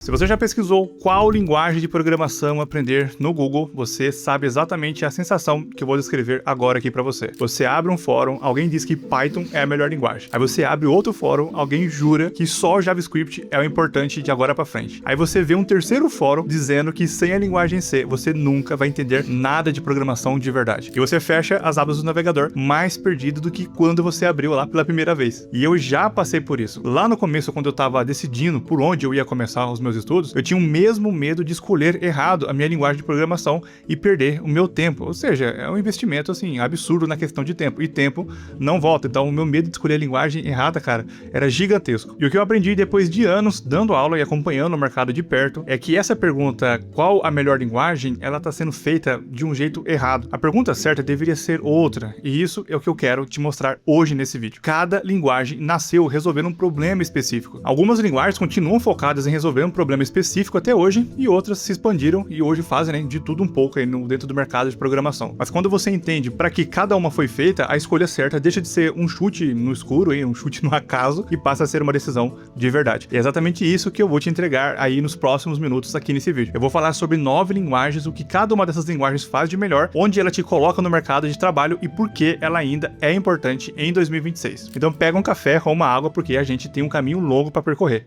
Se você já pesquisou qual linguagem de programação aprender no Google, você sabe exatamente a sensação que eu vou descrever agora aqui para você. Você abre um fórum, alguém diz que Python é a melhor linguagem. Aí você abre outro fórum, alguém jura que só JavaScript é o importante de agora para frente. Aí você vê um terceiro fórum dizendo que sem a linguagem C você nunca vai entender nada de programação de verdade. E você fecha as abas do navegador mais perdido do que quando você abriu lá pela primeira vez. E eu já passei por isso. Lá no começo, quando eu estava decidindo por onde eu ia começar os meus estudos, eu tinha o mesmo medo de escolher errado a minha linguagem de programação e perder o meu tempo. Ou seja, é um investimento assim absurdo na questão de tempo. E tempo não volta. Então o meu medo de escolher a linguagem errada, cara, era gigantesco. E o que eu aprendi depois de anos dando aula e acompanhando o mercado de perto é que essa pergunta, qual a melhor linguagem, ela está sendo feita de um jeito errado. A pergunta certa deveria ser outra. E isso é o que eu quero te mostrar hoje nesse vídeo. Cada linguagem nasceu resolvendo um problema específico. Algumas linguagens continuam focadas em resolver um problema específico até hoje, e outras se expandiram e hoje fazem, de tudo um pouco aí dentro do mercado de programação. Mas quando você entende para que cada uma foi feita, a escolha certa deixa de ser um chute no escuro, um chute no acaso, e passa a ser uma decisão de verdade. E é exatamente isso que eu vou te entregar aí nos próximos minutos aqui nesse vídeo. Eu vou falar sobre 9 linguagens, o que cada uma dessas linguagens faz de melhor, onde ela te coloca no mercado de trabalho e por que ela ainda é importante em 2026. Então pega um café ou uma água, porque a gente tem um caminho longo para percorrer.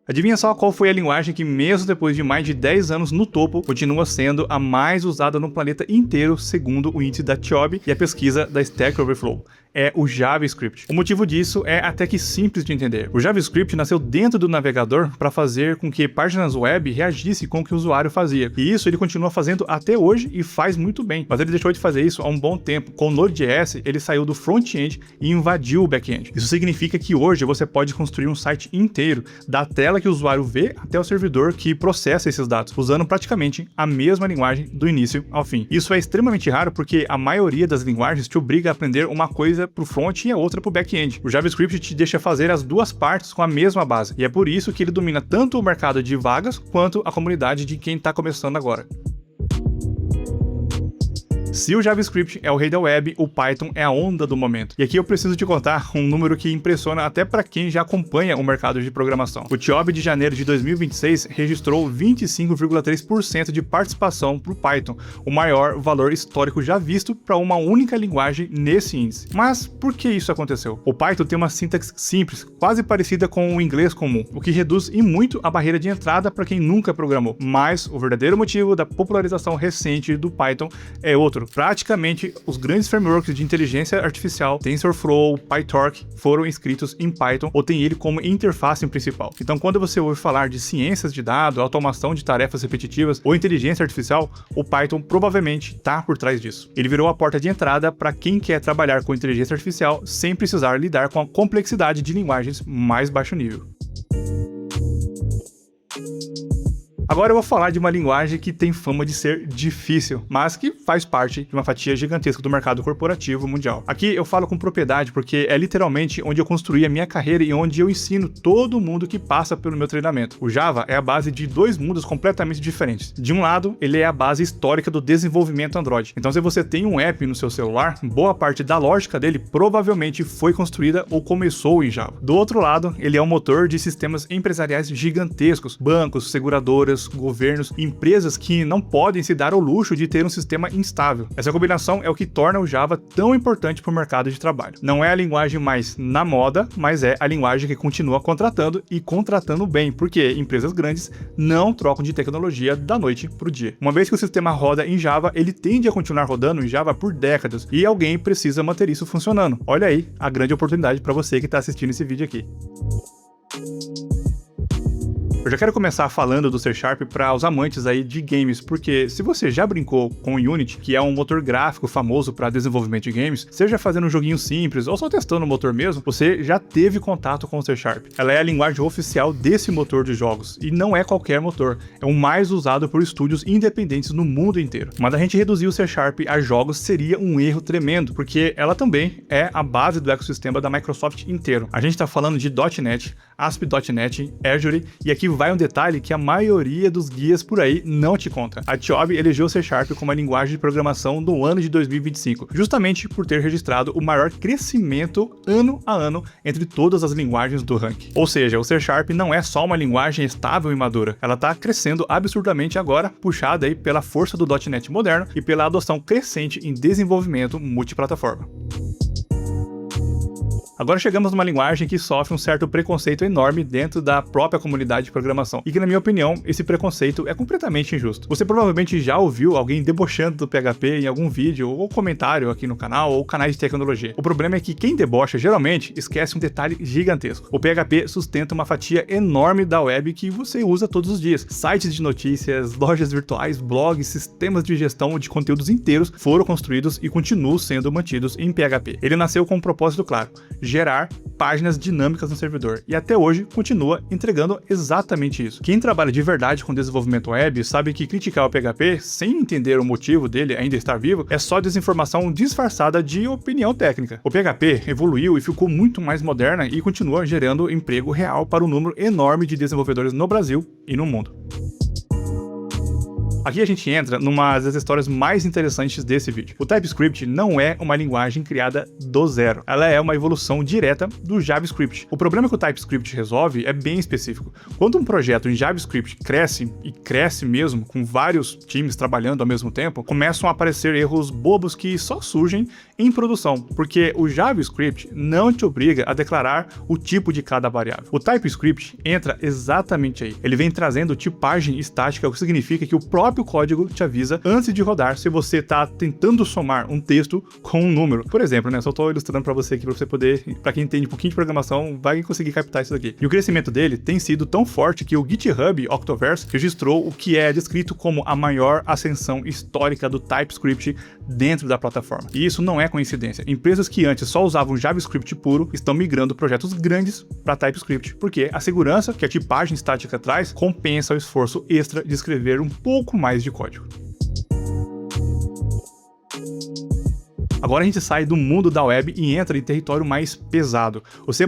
Adivinha só qual foi a linguagem que, mesmo depois de mais de 10 anos no topo, continua sendo a mais usada no planeta inteiro, segundo o índice da TIOB e a pesquisa da Stack Overflow? É o JavaScript. O motivo disso é até que simples de entender. O JavaScript nasceu dentro do navegador para fazer com que páginas web reagissem com o que o usuário fazia. E isso ele continua fazendo até hoje e faz muito bem. Mas ele deixou de fazer isso há um bom tempo. Com o Node.js, ele saiu do front-end e invadiu o back-end. Isso significa que hoje você pode construir um site inteiro, da tela que o usuário vê até o servidor que processa esses dados, usando praticamente a mesma linguagem do início ao fim. Isso é extremamente raro porque a maioria das linguagens te obriga a aprender uma coisa para o front e a outra para o back-end. O JavaScript te deixa fazer as duas partes com a mesma base, e é por isso que ele domina tanto o mercado de vagas quanto a comunidade de quem está começando agora. Se o JavaScript é o rei da web, o Python é a onda do momento. E aqui eu preciso te contar um número que impressiona até para quem já acompanha o mercado de programação. O TIOB de janeiro de 2026 registrou 25,3% de participação para o Python, o maior valor histórico já visto para uma única linguagem nesse índice. Mas por que isso aconteceu? O Python tem uma sintaxe simples, quase parecida com o inglês comum, o que reduz em muito a barreira de entrada para quem nunca programou. Mas o verdadeiro motivo da popularização recente do Python é outro. Praticamente, os grandes frameworks de inteligência artificial, TensorFlow, PyTorch, foram escritos em Python ou tem ele como interface principal. Então, quando você ouve falar de ciências de dados, automação de tarefas repetitivas ou inteligência artificial, o Python provavelmente está por trás disso. Ele virou a porta de entrada para quem quer trabalhar com inteligência artificial sem precisar lidar com a complexidade de linguagens mais baixo nível. Agora eu vou falar de uma linguagem que tem fama de ser difícil, mas que faz parte de uma fatia gigantesca do mercado corporativo mundial. Aqui eu falo com propriedade porque é literalmente onde eu construí a minha carreira e onde eu ensino todo mundo que passa pelo meu treinamento. O Java é a base de dois mundos completamente diferentes. De um lado, ele é a base histórica do desenvolvimento Android. Então se você tem um app no seu celular, boa parte da lógica dele provavelmente foi construída ou começou em Java. Do outro lado, ele é um motor de sistemas empresariais gigantescos, bancos, seguradoras, governos, empresas que não podem se dar ao luxo de ter um sistema instável. Essa combinação é o que torna o Java tão importante para o mercado de trabalho. Não é a linguagem mais na moda, mas é a linguagem que continua contratando e contratando bem, porque empresas grandes não trocam de tecnologia da noite para o dia. Uma vez que o sistema roda em Java, ele tende a continuar rodando em Java por décadas e alguém precisa manter isso funcionando. Olha aí a grande oportunidade para você que está assistindo esse vídeo aqui. Eu já quero começar falando do C# para os amantes aí de games, porque se você já brincou com o Unity, que é um motor gráfico famoso para desenvolvimento de games, seja fazendo um joguinho simples ou só testando o motor mesmo, você já teve contato com o C#. Ela é a linguagem oficial desse motor de jogos, e não é qualquer motor, é o mais usado por estúdios independentes no mundo inteiro. Mas a gente reduzir o C# a jogos seria um erro tremendo, porque ela também é a base do ecossistema da Microsoft inteiro. A gente está falando de .NET, ASP.NET, Azure, e aqui vai um detalhe que a maioria dos guias por aí não te conta. A TIOB elegeu o C# como a linguagem de programação do ano de 2025, justamente por ter registrado o maior crescimento ano a ano entre todas as linguagens do ranking. Ou seja, o C# não é só uma linguagem estável e madura, ela está crescendo absurdamente agora, puxada aí pela força do .NET moderno e pela adoção crescente em desenvolvimento multiplataforma. Agora chegamos numa linguagem que sofre um certo preconceito enorme dentro da própria comunidade de programação, e que, na minha opinião, esse preconceito é completamente injusto. Você provavelmente já ouviu alguém debochando do PHP em algum vídeo ou comentário aqui no canal ou canais de tecnologia. O problema é que quem debocha geralmente esquece um detalhe gigantesco. O PHP sustenta uma fatia enorme da web que você usa todos os dias. Sites de notícias, lojas virtuais, blogs, sistemas de gestão de conteúdos inteiros foram construídos e continuam sendo mantidos em PHP. Ele nasceu com um propósito claro: gerar páginas dinâmicas no servidor, e até hoje continua entregando exatamente isso. Quem trabalha de verdade com desenvolvimento web sabe que criticar o PHP sem entender o motivo dele ainda estar vivo é só desinformação disfarçada de opinião técnica. O PHP evoluiu e ficou muito mais moderna e continua gerando emprego real para um número enorme de desenvolvedores no Brasil e no mundo. Aqui a gente entra numa das histórias mais interessantes desse vídeo. O TypeScript não é uma linguagem criada do zero. Ela é uma evolução direta do JavaScript. O problema que o TypeScript resolve é bem específico. Quando um projeto em JavaScript cresce, e cresce mesmo, com vários times trabalhando ao mesmo tempo, começam a aparecer erros bobos que só surgem em produção, porque o JavaScript não te obriga a declarar o tipo de cada variável. O TypeScript entra exatamente aí. Ele vem trazendo tipagem estática, o que significa que o próprio código te avisa antes de rodar se você está tentando somar um texto com um número. Por exemplo, né? Só estou ilustrando para você aqui, para você poder, para quem entende um pouquinho de programação, vai conseguir captar isso daqui. E o crescimento dele tem sido tão forte que o GitHub Octoverse registrou o que é descrito como a maior ascensão histórica do TypeScript dentro da plataforma. E isso não é coincidência. Empresas que antes só usavam JavaScript puro estão migrando projetos grandes para TypeScript, porque a segurança que a tipagem estática traz compensa o esforço extra de escrever um pouco mais de código. Agora a gente sai do mundo da web e entra em território mais pesado. O C++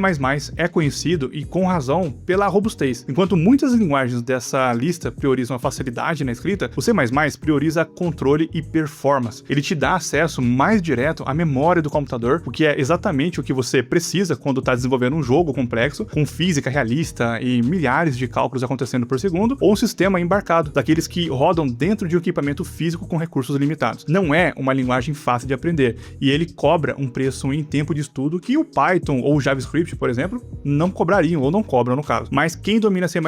é conhecido, e com razão, pela robustez. Enquanto muitas linguagens dessa lista priorizam a facilidade na escrita, o C++ prioriza controle e performance. Ele te dá acesso mais direto à memória do computador, o que é exatamente o que você precisa quando está desenvolvendo um jogo complexo, com física realista e milhares de cálculos acontecendo por segundo, ou um sistema embarcado, daqueles que rodam dentro de um equipamento físico com recursos limitados. Não é uma linguagem fácil de aprender, e ele cobra um preço em tempo de estudo que o Python ou o JavaScript, por exemplo, não cobrariam, ou não cobram no caso. Mas quem domina C++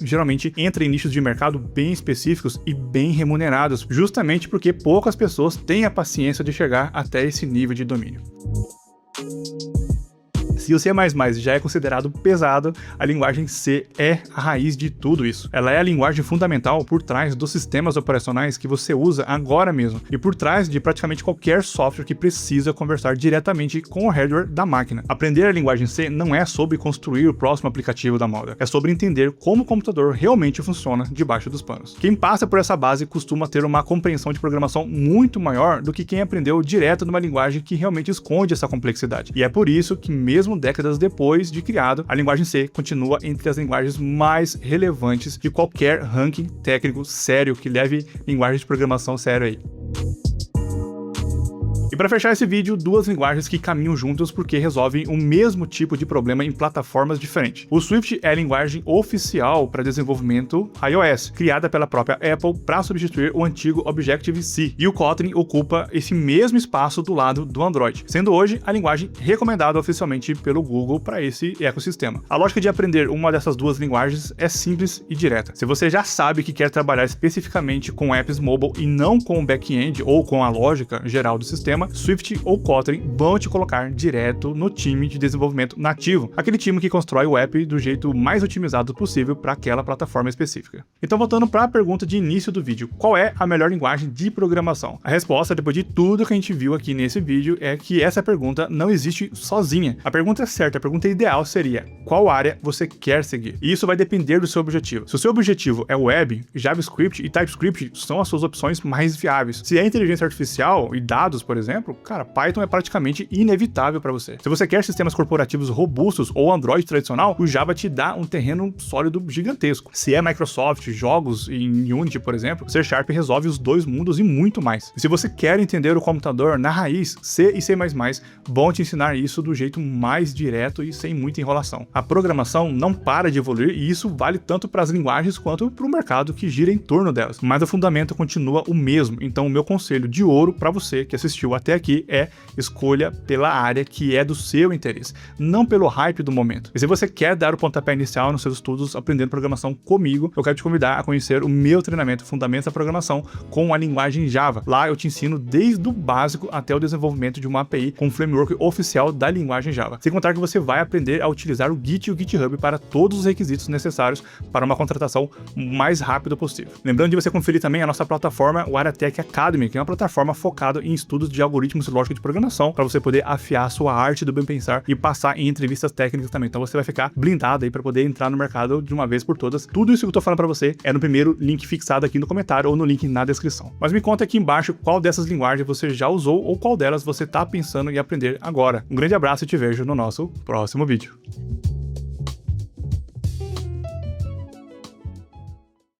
geralmente entra em nichos de mercado bem específicos e bem remunerados, justamente porque poucas pessoas têm a paciência de chegar até esse nível de domínio. Se o C++ já é considerado pesado, a linguagem C é a raiz de tudo isso. Ela é a linguagem fundamental por trás dos sistemas operacionais que você usa agora mesmo, e por trás de praticamente qualquer software que precisa conversar diretamente com o hardware da máquina. Aprender a linguagem C não é sobre construir o próximo aplicativo da moda, é sobre entender como o computador realmente funciona debaixo dos panos. Quem passa por essa base costuma ter uma compreensão de programação muito maior do que quem aprendeu direto numa linguagem que realmente esconde essa complexidade. E é por isso que, mesmo décadas depois de criado, a linguagem C continua entre as linguagens mais relevantes de qualquer ranking técnico sério que leve linguagem de programação sério aí. E para fechar esse vídeo, duas linguagens que caminham juntas porque resolvem o mesmo tipo de problema em plataformas diferentes. O Swift é a linguagem oficial para desenvolvimento iOS, criada pela própria Apple para substituir o antigo Objective-C, e o Kotlin ocupa esse mesmo espaço do lado do Android, sendo hoje a linguagem recomendada oficialmente pelo Google para esse ecossistema. A lógica de aprender uma dessas duas linguagens é simples e direta. Se você já sabe que quer trabalhar especificamente com apps mobile e não com o back-end ou com a lógica geral do sistema, Swift ou Kotlin vão te colocar direto no time de desenvolvimento nativo, aquele time que constrói o app do jeito mais otimizado possível para aquela plataforma específica. Então, voltando para a pergunta de início do vídeo, qual é a melhor linguagem de programação? A resposta, depois de tudo que a gente viu aqui nesse vídeo, é que essa pergunta não existe sozinha. A pergunta certa, a pergunta ideal seria: qual área você quer seguir? E isso vai depender do seu objetivo. Se o seu objetivo é web, JavaScript e TypeScript são as suas opções mais viáveis. Se é inteligência artificial e dados, por exemplo, exemplo, cara, Python é praticamente inevitável para você. Se você quer sistemas corporativos robustos ou Android tradicional, o Java te dá um terreno sólido gigantesco. Se é Microsoft, jogos em Unity, por exemplo, C# resolve os dois mundos e muito mais. E se você quer entender o computador na raiz, C e C++ vão te ensinar isso do jeito mais direto e sem muita enrolação. A programação não para de evoluir e isso vale tanto para as linguagens quanto para o mercado que gira em torno delas. Mas o fundamento continua o mesmo, então o meu conselho de ouro para você que assistiu até aqui é: escolha pela área que é do seu interesse, não pelo hype do momento. E se você quer dar o pontapé inicial nos seus estudos aprendendo programação comigo, eu quero te convidar a conhecer o meu treinamento Fundamentos da Programação com a linguagem Java. Lá eu te ensino desde o básico até o desenvolvimento de uma API com o framework oficial da linguagem Java. Sem contar que você vai aprender a utilizar o Git e o GitHub para todos os requisitos necessários para uma contratação mais rápida possível. Lembrando de você conferir também a nossa plataforma, o Aratech Academy, que é uma plataforma focada em estudos de algoritmos e lógica de programação, para você poder afiar a sua arte do bem pensar e passar em entrevistas técnicas também. Então você vai ficar blindado aí para poder entrar no mercado de uma vez por todas. Tudo isso que eu tô falando para você é no primeiro link fixado aqui no comentário ou no link na descrição. Mas me conta aqui embaixo qual dessas linguagens você já usou ou qual delas você tá pensando em aprender agora. Um grande abraço e te vejo no nosso próximo vídeo.